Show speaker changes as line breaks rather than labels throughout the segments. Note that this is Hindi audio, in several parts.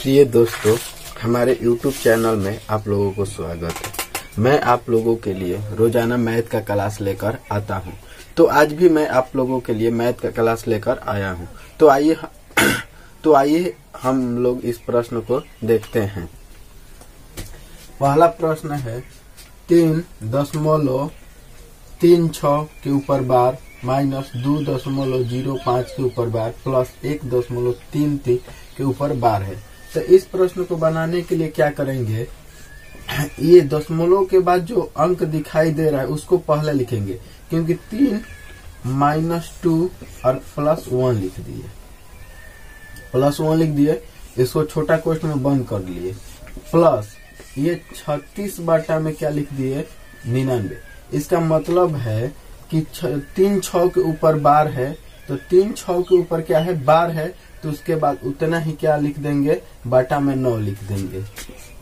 प्रिय दोस्तों, हमारे YouTube चैनल में आप लोगों को स्वागत है। मैं आप लोगों के लिए रोजाना मैथ का क्लास लेकर आता हूं। तो आज भी मैं आप लोगों के लिए मैथ का क्लास लेकर आया हूं। तो आइए हम लोग इस प्रश्न को देखते हैं। पहला प्रश्न है 3.36 के ऊपर बार माइनस 2.05 के ऊपर बार प्लस 1.33 के ऊपर बार है। तो इस प्रश्न को बनाने के लिए क्या करेंगे, ये दशमलव के बाद जो अंक दिखाई दे रहा है उसको पहले लिखेंगे, क्योंकि 3 -2 और +1 लिख दिए। +1 लिख दिए, इसको छोटा कोष्ठ में बंद कर लिए। प्लस ये 36 बाटा में क्या लिख दिए, 99। इसका मतलब है कि 3 6 के ऊपर बार है, तो 3 6 के ऊपर क्या है, बार है, तो उसके बाद उतना ही क्या लिख देंगे, बाटा में 9 लिख देंगे।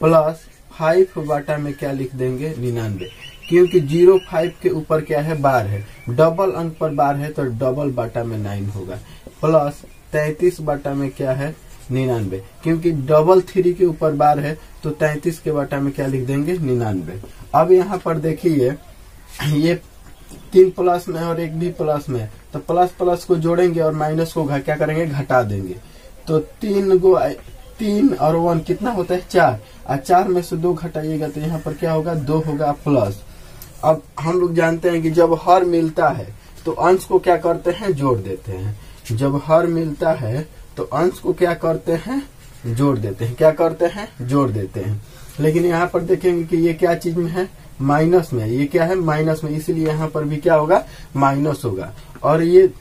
प्लस 5 बाटा में क्या लिख देंगे, 99, क्योंकि 05 के ऊपर क्या है, बार है, डबल अंक पर बार है, तो डबल बाटा में 9 होगा। प्लस 33 बाटा में क्या है, 99, क्योंकि 3 के ऊपर बार है, तो 33 के बाटा में क्या लिख देंगे, 99। अब यहाँ पर देखिए, ये 3 प्लस में और 1 भी प्लस में, तो प्लस प्लस को जोड़ेंगे और माइनस को क्या करेंगे, घटा देंगे। तो 3 और 1 कितना होता है, 4, और 4 में से 2 घटाइएगा तो यहाँ पर क्या होगा, 2 होगा प्लस। अब हम लोग जानते हैं कि जब हर मिलता है तो अंश को क्या करते हैं, जोड़ देते हैं। जब हर मिलता है तो अंश को क्या करते हैं, जोड़ देते हैं। क्या करते हैं, जोड़ देते हैं। लेकिन यहाँ पर देखेंगे कि ये क्या चीज में है, माइनस में। ये क्या है, माइनस में, इसलिए यहाँ पर भी क्या होगा, माइनस होगा। और ये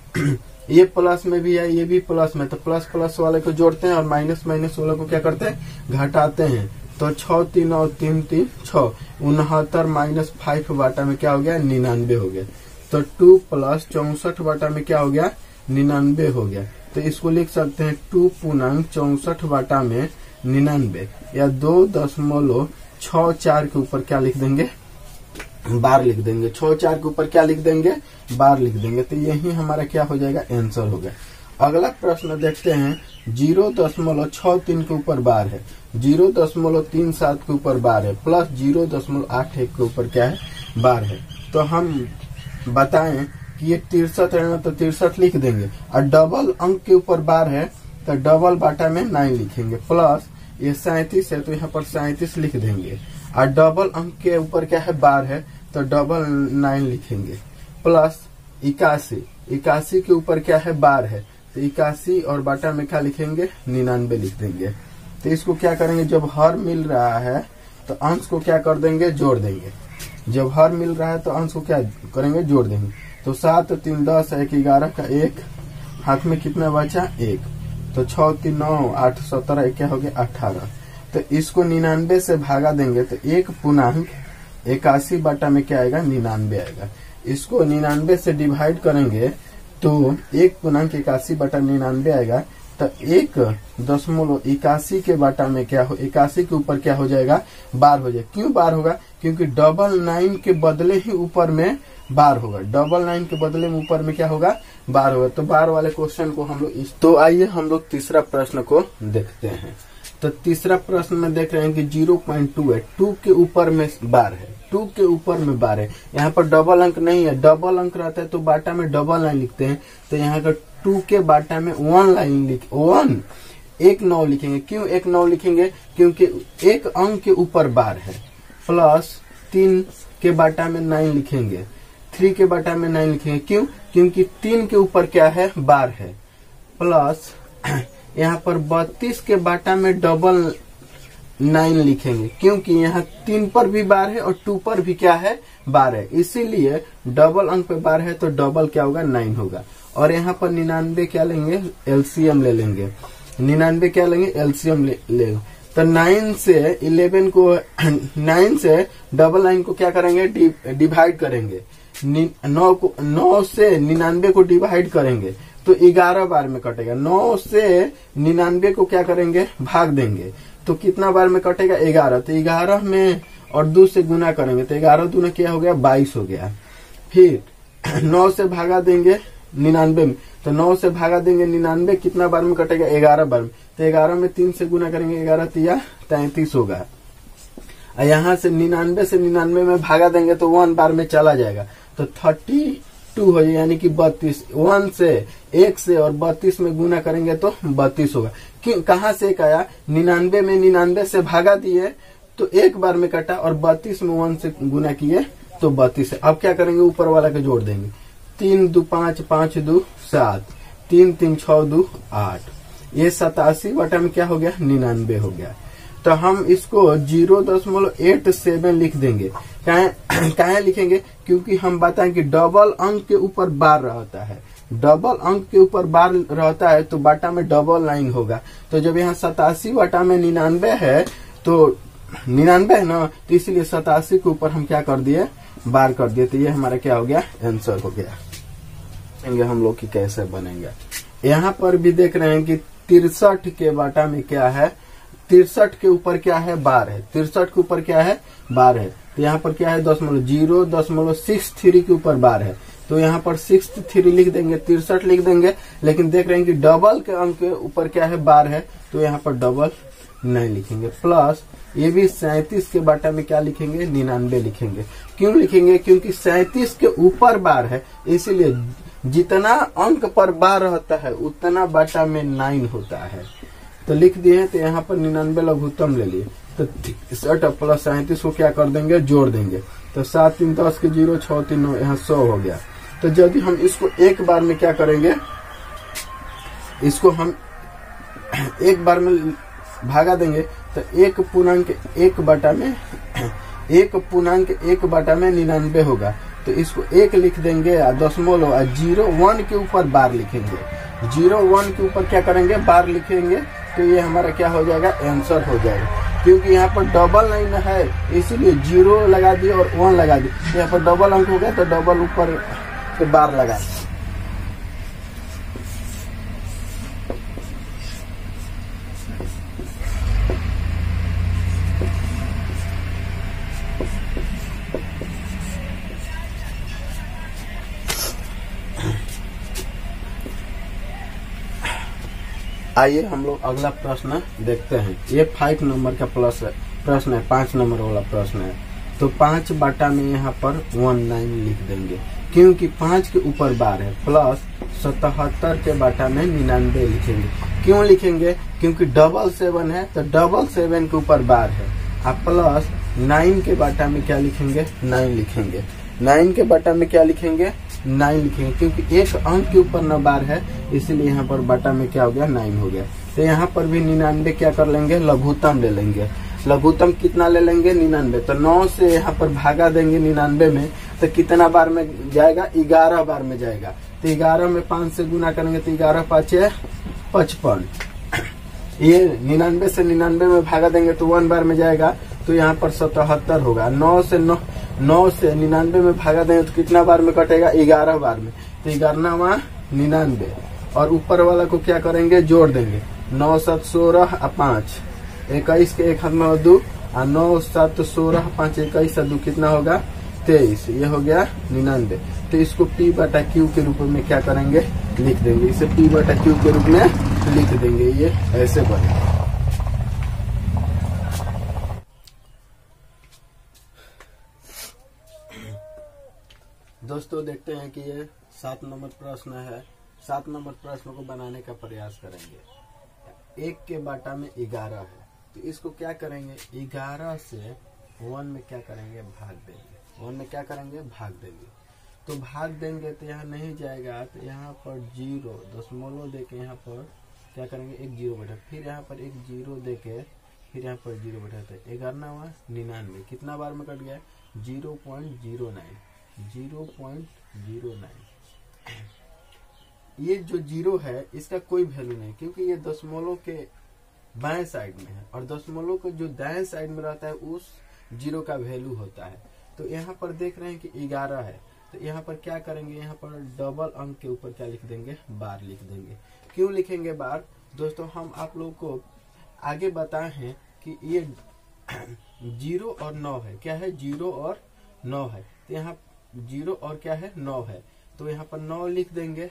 प्लस में भी है, ये भी प्लस में, तो प्लस प्लस वाले को जोड़ते हैं और माइनस माइनस वाले को क्या करते हैं, घटाते हैं। तो 6 3 और 3 3 6, 69 - 5 बाटा में क्या हो गया, 99 हो गया। तो 2 + 64 बाटा में क्या हो गया, 99 हो गया। तो इसको लिख सकते हैं 2.64 बाटा में 99, या 2.64 के ऊपर क्या लिख देंगे, बार लिख देंगे। 64 के ऊपर क्या लिख देंगे, बार लिख देंगे। तो यही हमारा क्या हो जाएगा, आंसर हो गया। अगला प्रश्न देखते हैं। 0.63 के ऊपर बार है, 0.37 के ऊपर बार है, प्लस 0.81 के ऊपर क्या है, बार है। तो हम बताएं कि ये 63 है ना, तो 63 लिख देंगे। और डबल अंक के ऊपर बार है तो डबल बाटा में 9 लिखेंगे। प्लस ये 37 है तो यहाँ पर 37 लिख देंगे। और डबल अंक के ऊपर क्या है, बार है, तो डबल 9 लिखेंगे। प्लस 81 के ऊपर क्या है, बार है, तो 81 और बाटा में क्या लिखेंगे, 99 लिख देंगे। तो इसको क्या करेंगे, जब हर मिल रहा है तो अंश को क्या कर देंगे, जोड़ देंगे। जब हर मिल रहा है तो अंश को क्या करेंगे, जोड़ देंगे। तो 7 3 10 1 11 का 1 हाथ में कितना बचा, 1। तो 6 3 9 8 17 1 क्या हो गया, 18। तो इसको 99 से भागा देंगे तो 1.81 बाटा में क्या आएगा, 99 आएगा। इसको 99 से डिवाइड करेंगे तो 1.81 बाटा 99 आएगा। तो 1.81 के बाटा में क्या हो, 81 के ऊपर क्या हो जाएगा, बार हो जाएगा। क्यों बार होगा, क्योंकि 999 के बदले ही ऊपर में बार होगा। 999 के बदले में ऊपर में क्या होगा, बार होगा। तो बार वाले क्वेश्चन को हम लोग तो आइए हम लोग तीसरा प्रश्न को देखते हैं। तो तीसरा प्रश्न में देख रहे हैं कि 0.2 है, 2 के ऊपर में बार है, 2 के ऊपर में बार है। यहाँ पर डबल अंक नहीं है, डबल अंक रहता है तो बाटा में डबल लाइन लिखते हैं। तो यहाँ का 2 के बाटा में 1 लाइन एक 9 लिखेंगे। क्यों 1 9 लिखेंगे, क्योंकि एक अंक के ऊपर बार है। प्लस 3 के बाटा में 9 लिखेंगे, 3 के बाटा में 9 लिखेंगे। क्यों, क्योंकि 3 के ऊपर क्या है, बार है। प्लस यहाँ पर 32 के बाटा में डबल 9 लिखेंगे, क्योंकि यहाँ 3 पर भी बार है और 2 पर भी क्या है, बार है, इसीलिए डबल अंक पे बार है तो डबल क्या होगा, 9 होगा। और यहाँ पर 99 क्या लेंगे, एलसीएम ले लेंगे। 99 क्या लेंगे, एलसीएम ले। तो 9 से 11 को 9 से डबल 9 को क्या करेंगे, डिवाइड करेंगे। 9 से 99 को डिवाइड करेंगे तो 11 बार में कटेगा। 9 से 99 को क्या करेंगे, भाग देंगे, तो कितना बार में कटेगा, 11। तो 11 में और 2 से गुना करेंगे तो 11 दूना क्या हो गया, 22 हो गया। फिर 9 से भागा देंगे 99 में, तो 9 से भागा देंगे 99, कितना बार में कटेगा 11 बार में, तो 11 में 3 से गुना करेंगे, 11 तिया 33 होगा। यहाँ से 99 में भागा देंगे तो 1 बार में चला जाएगा, तो 32 हो जाएगा, यानी कि 32। 1 से 1 से और 32 में गुना करेंगे तो 32 होगा। कहाँ से एक आया, 99 में 99 से भागा दिए तो 1 बार में कटा, और 32 में 1 से गुना किए तो 32 है। अब क्या करेंगे, ऊपर वाला के जोड़ देंगे, 3 2 5, 5 2 7, 3 3 6 2 8, ये 87 बटा में क्या हो गया, 99 हो गया। तो हम इसको 0.87 लिख देंगे। काहे लिखेंगे, क्योंकि हम बताएं कि डबल अंक के ऊपर बार रहता है, डबल अंक के ऊपर बार रहता है तो बाटा में डबल लाइन होगा। तो जब यहाँ 87 बटा में 99 है तो 99 है ना, तो इसलिए 87 के ऊपर हम क्या कर दिए, बार कर दिए। तो ये हमारा क्या हो गया, आंसर हो गया। हम लोग की कैसे बनेंगे, यहाँ पर भी देख रहे हैं कि 63 के बाटा में क्या है, 63 के ऊपर क्या है, बार है, 63 के ऊपर क्या है, बार है। तो यहाँ पर क्या है, 0.63 के ऊपर बार है, तो यहाँ पर 63 लिख देंगे, 63 लिख देंगे। लेकिन देख रहे हैं कि डबल के अंक के ऊपर क्या है, बार है, तो यहाँ पर डबल नहीं लिखेंगे। प्लस ये भी 37 के बाटा में क्या लिखेंगे, 99 लिखेंगे। क्यों लिखेंगे, क्योंकि 37 के ऊपर बार है, इसीलिए जितना अंक पर बार रहता है उतना बाटा में 9 होता है। तो लिख दिए, तो यहाँ पर 99 लघुत्तम ले लिए, तो 63 प्लस 37 को क्या कर देंगे, जोड़ देंगे। तो 7 3 10 के 0, 6 3 9, यहाँ 100 हो गया। तो यदि हम इसको एक बार में क्या करेंगे, इसको हम एक बार में भागा देंगे तो 1.1 बटा में 1.1 बटा में 99 होगा। तो इसको 1 लिख देंगे, दशमलव 0.1 के ऊपर बार लिखेंगे, 0.1 के ऊपर क्या करेंगे, बार लिखेंगे। तो ये हमारा क्या हो जाएगा, आंसर हो जाएगा। क्योंकि यहाँ पर डबल लाइन है इसीलिए 0 लगा दिए और 1 लगा दिए, यहाँ पर डबल अंक हो गया तो डबल ऊपर से बार लगा। आइए हम लोग अगला प्रश्न देखते हैं। ये 5 नंबर का प्रश्न है, 5 नंबर वाला प्रश्न है। तो 5 बाटा में यहाँ पर 19 लिख देंगे, क्योंकि 5 के ऊपर बार है। प्लस 77 के बाटा में 99 लिखेंगे। क्यों लिखेंगे, क्योंकि 7 है तो 7 के ऊपर बार है। अब प्लस 9 के बाटा में क्या लिखेंगे, 9 लिखेंगे। 9 के बाटा में क्या लिखेंगे, 9 लिखेंगे, क्योंकि एक अंक के ऊपर न बार है, इसीलिए यहाँ पर बाटा में क्या हो गया, 9 हो गया। तो यहाँ पर भी 99 क्या कर लेंगे, लघुत्तम ले लेंगे। लघुत्तम कितना ले लेंगे, 99। तो 9 से यहाँ पर भागा देंगे 99 में, तो कितना बार में जाएगा, 11 बार में जाएगा। तो 11 में 5 से गुना करेंगे तो 11 5 55। ये 99 से 99 में भागा देंगे तो 1 बार में जाएगा, तो यहाँ पर 77 होगा। 9 से 99 में भागा देंगे तो कितना बार में कटेगा, 11 बार में। तो 11वां 99, और ऊपर वाला को क्या करेंगे, जोड़ देंगे। 9 7 16 और 5 21 के 1 हाथ में 2, और 9 7 16 5 21 और 2 कितना होगा, 23। ये हो गया 99। तो इसको P बटा Q के रूप में क्या करेंगे, लिख देंगे। इसे P बटा Q के रूप में लिख देंगे। ये ऐसे बनेगा। दोस्तों देखते हैं कि ये 7 नंबर प्रश्न है। 7 नंबर प्रश्न को बनाने का प्रयास करेंगे। 1 के बाटा में 11 है, तो इसको क्या करेंगे, 11 से 1 में क्या करेंगे, भाग देंगे। 1 में क्या करेंगे, भाग देंगे। तो भाग देंगे तो यहाँ नहीं जाएगा, तो यहाँ पर 0 दशमलव दे के यहाँ पर क्या करेंगे, 1 0 बैठा, फिर यहाँ पर 1 0 दे के फिर यहाँ पर 0 बैठा। 11वां 99 कितना बार में कट गया, 0.09। ये जो 0 है इसका कोई वैल्यू नहीं, क्योंकि ये दशमलव के बाएं साइड में है, और दशमलव को जो दाएं साइड में रहता है उस 0 का वैल्यू होता है। तो यहाँ पर देख रहे हैं कि 11 है, तो यहाँ पर क्या करेंगे, यहाँ पर डबल अंक के ऊपर क्या लिख देंगे, बार लिख देंगे। क्यों लिखेंगे बार, दोस्तों हम आप लोग को आगे बताए हैं कि ये 0 और 9 है। क्या है, 0 और 9 है। तो यहाँ 0 और क्या है, 9 है। तो यहाँ पर 9 लिख देंगे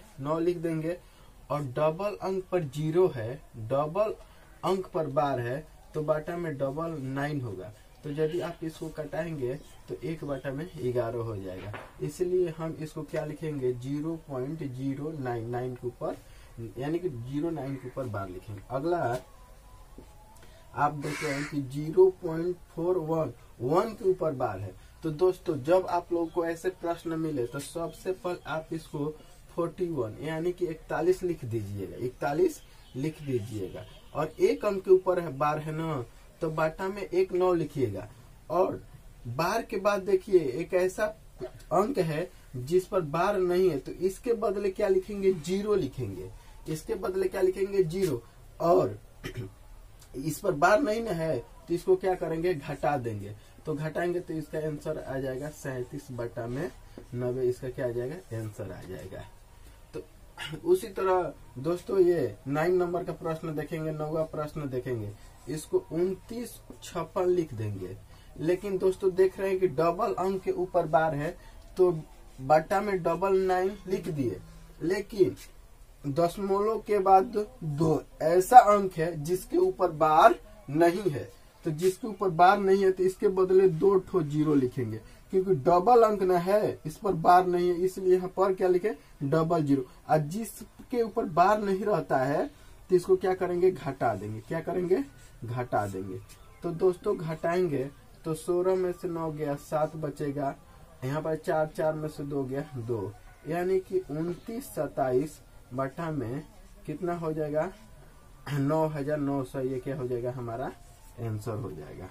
और डबल अंक पर 0 है, डबल अंक पर बार है, तो बाटा में डबल 9 होगा। तो यदि आप इसको कटाएंगे तो 1/11 हो जाएगा। इसलिए हम इसको क्या लिखेंगे 0.099 के ऊपर, यानी कि 09 के ऊपर बार लिखेंगे। अगला आप देख रहे हैं कि 0.411 के ऊपर बार है। तो दोस्तों जब आप लोगों को ऐसे प्रश्न मिले तो सबसे पहले आप इसको 41 यानी कि 41 लिख दीजिएगा, 41 लिख दीजिएगा। और एक अंक के ऊपर है बार है ना, तो बाटा में 19 लिखिएगा। और बार के बाद देखिए एक ऐसा अंक है जिस पर बार नहीं है, तो इसके बदले क्या लिखेंगे 0 लिखेंगे, इसके बदले क्या लिखेंगे 0। और इस पर बार नहीं ना है तो इसको क्या करेंगे घटा देंगे, तो घटाएंगे तो इसका आंसर आ जाएगा 37/90, इसका क्या आ जाएगा आंसर आ जाएगा। तो उसी तरह दोस्तों ये 9 नंबर का प्रश्न देखेंगे, 9वां प्रश्न देखेंगे, इसको 2956 लिख देंगे। लेकिन दोस्तों देख रहे हैं कि डबल अंक के ऊपर बार है, तो बटा में 9 लिख दिए, लेकिन दशमलव के बाद 2 ऐसा अंक है जिसके ऊपर बार नहीं है, तो जिसके ऊपर बार नहीं है तो इसके बदले 2 ठो 0 लिखेंगे, क्योंकि डबल अंक न है, इस पर बार नहीं है, इसलिए यहाँ पर क्या लिखे 00। और जिसके ऊपर बार नहीं रहता है तो इसको क्या करेंगे घटा देंगे, क्या करेंगे घटा देंगे। तो दोस्तों घटाएंगे तो 16 में से 9 गया 7 बचेगा, यहाँ पर 4 में से 2 गया 2, यानी कि 2927 बटा में कितना हो जाएगा 9900, ये क्या हो जाएगा हमारा आंसर हो जाएगा।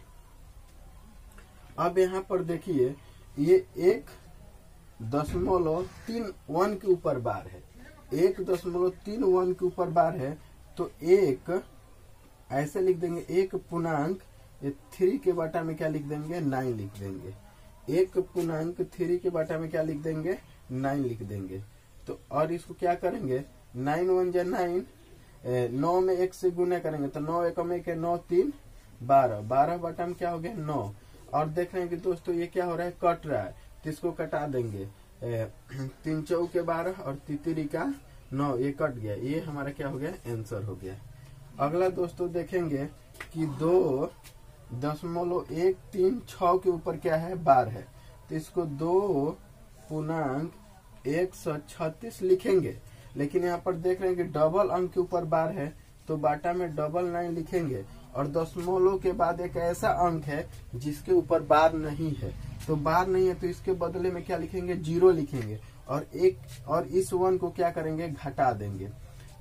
अब यहाँ पर देखिए ये 1.31 के ऊपर बार है, 1.31 के ऊपर बार है, तो एक ऐसे लिख देंगे, 1 पूर्णांक 3 के बटा में क्या लिख देंगे 9 लिख देंगे, 1 पूर्णांक 3 के बटा में क्या लिख देंगे 9 लिख देंगे। तो और इसको क्या करेंगे 9 1 जा 9, 9 में 1 से गुना करेंगे तो 9 1 में 9 3 12, 12 बटा में क्या हो गया 9। और देख रहे हैं कि दोस्तों ये क्या हो रहा है कट रहा है, तो इसको कटा देंगे, 3 चौके 12 और 3 का 9, ये कट गया, ये हमारा क्या हो गया आंसर हो गया। अगला दोस्तों देखेंगे कि 2.136 के ऊपर क्या है बार है, तो इसको 2 पूर्णांक 136 लिखेंगे। लेकिन यहाँ पर देख रहे हैं कि डबल अंक के ऊपर बार है, तो बाटा में 99 लिखेंगे। और दशमलव के बाद एक ऐसा अंक है जिसके ऊपर बार नहीं है, तो बार नहीं है तो इसके बदले में क्या लिखेंगे 0 लिखेंगे, और इस 1 को क्या करेंगे घटा देंगे,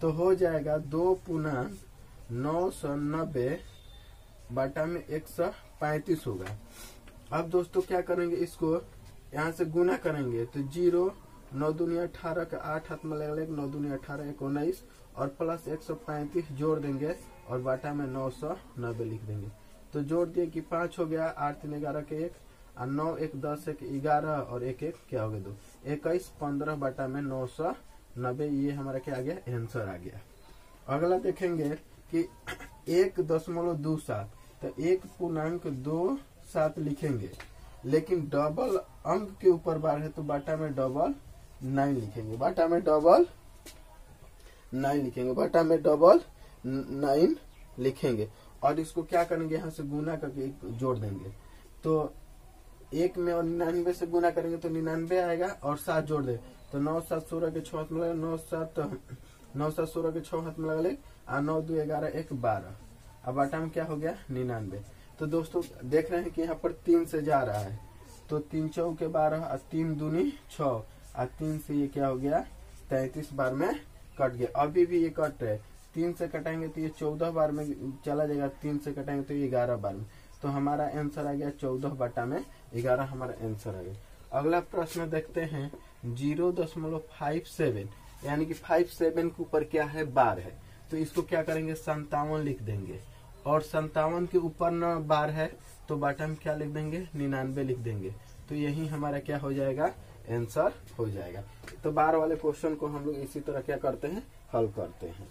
तो हो जाएगा 2 पूर्णांक 990 बाटा में 135 होगा। अब दोस्तों क्या करेंगे इसको यहाँ से गुना करेंगे, तो 0 9 दूनी 18 का 8 हाथ में लगा, 9 दूनी 18 19 और प्लस 135 जोड़ देंगे और बाटा में 990 लिख देंगे। तो जोड़ दिए कि 5 हो गया, 8 3 11 के 1 और 9 1 10 1 11 और 1 1 क्या हो गया 2, 21 15 बाटा में 990, ये हमारा क्या आ गया आंसर आ गया। अगला देखेंगे कि 1.27, तो 1 पूर्णांक 27 लिखेंगे, लेकिन डबल अंक के ऊपर बार है तो बाटा में 9 लिखेंगे, बाटा में 9 लिखेंगे, बाटा में 9 लिखेंगे। और इसको क्या करेंगे यहाँ से गुना करके जोड़ देंगे, तो 1 में और 99 से गुना करेंगे तो 99 आएगा और 7 जोड़ दे, तो 9 7 16 के 6 हाथ में लगा, 9 7 16 के 6 हाथ में लगा ले, और 9 2 11 1 12, अब बाटा में क्या हो गया 99। तो दोस्तों देख रहे हैं कि यहाँ पर 3 से जा रहा है, तो 3 चौके 12 और 3 दूनी 6 और 3 से ये क्या हो गया 33 बार में कट गया। अभी भी ये कट रहे, 3 से कटाएंगे तो ये 14 बार में चला जाएगा, 3 से कटाएंगे तो ये 11 बार में, तो हमारा आंसर आ गया 14 बटा में 11 हमारा आंसर आ गया। अगला प्रश्न देखते हैं 0.57 यानी कि 57 के ऊपर क्या है बार है, तो इसको क्या करेंगे 57 लिख देंगे, और 57 के ऊपर न बार है तो बाटा में क्या लिख देंगे 99 लिख देंगे, तो यही हमारा क्या हो जाएगा आंसर हो जाएगा। तो बार वाले क्वेश्चन को हम लोग इसी तरह क्या करते हैं हल करते हैं।